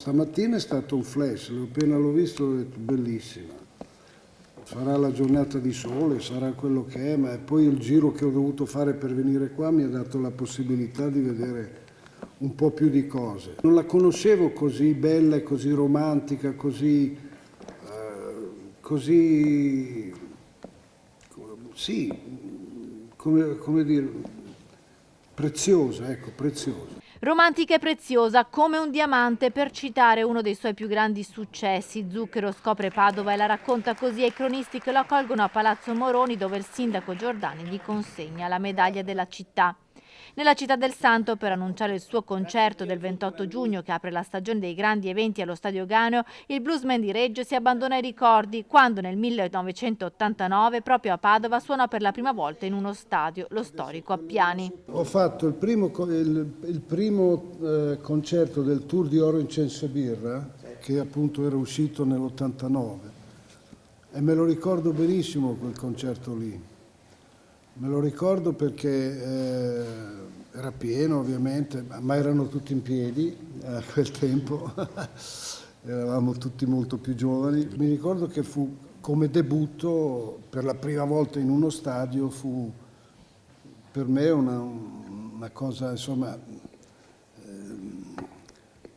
Stamattina è stato un flash, appena l'ho visto ho detto bellissima. Sarà la giornata di sole, sarà quello che è, ma poi il giro che ho dovuto fare per venire qua mi ha dato la possibilità di vedere un po' più di cose. Non la conoscevo così bella e così romantica, sì, come dire, preziosa, ecco, preziosa. Romantica e preziosa come un diamante, per citare uno dei suoi più grandi successi. Zucchero scopre Padova e la racconta così ai cronisti che lo accolgono a Palazzo Moroni, dove il sindaco Giordani gli consegna la medaglia della città. Nella città del Santo, per annunciare il suo concerto del 28 giugno che apre la stagione dei grandi eventi allo Stadio Ganeo, il bluesman di Reggio si abbandona ai ricordi quando nel 1989 proprio a Padova suona per la prima volta in uno stadio, lo storico Appiani. Ho fatto il primo concerto del tour di Oro Incenso e Birra, che appunto era uscito nell'89, e me lo ricordo benissimo quel concerto lì. Me lo ricordo perché era pieno ovviamente, ma erano tutti in piedi a quel tempo, eravamo tutti molto più giovani. Mi ricordo che fu come debutto per la prima volta in uno stadio, fu per me una cosa insomma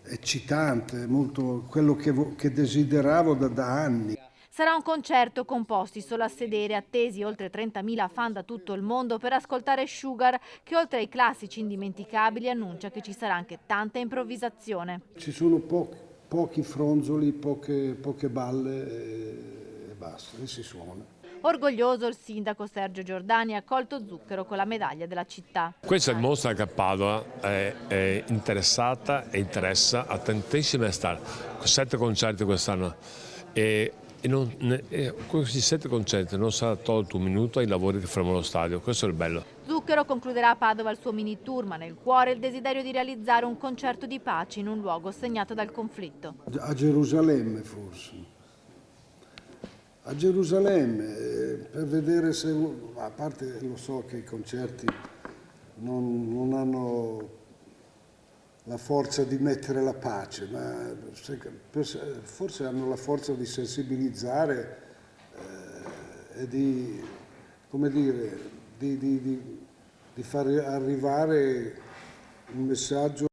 eccitante, molto quello che desideravo da anni. Sarà un concerto con posti solo a sedere, attesi oltre 30.000 fan da tutto il mondo per ascoltare Sugar, che oltre ai classici indimenticabili annuncia che ci sarà anche tanta improvvisazione. Ci sono pochi fronzoli, poche balle e basta, e si suona. Orgoglioso il sindaco Sergio Giordani ha accolto Zucchero con la medaglia della città. Questo dimostra che Padova è interessata e interessa a tantissime star, 7 concerti quest'anno e questi 7 concerti non sarà tolto un minuto ai lavori che faremo allo stadio, questo è il bello. Zucchero concluderà a Padova il suo mini tour, ma nel cuore il desiderio di realizzare un concerto di pace in un luogo segnato dal conflitto. A Gerusalemme forse. A Gerusalemme, per vedere se, a parte lo so che i concerti non hanno la forza di mettere la pace, ma forse hanno la forza di sensibilizzare e di, come dire, di far arrivare un messaggio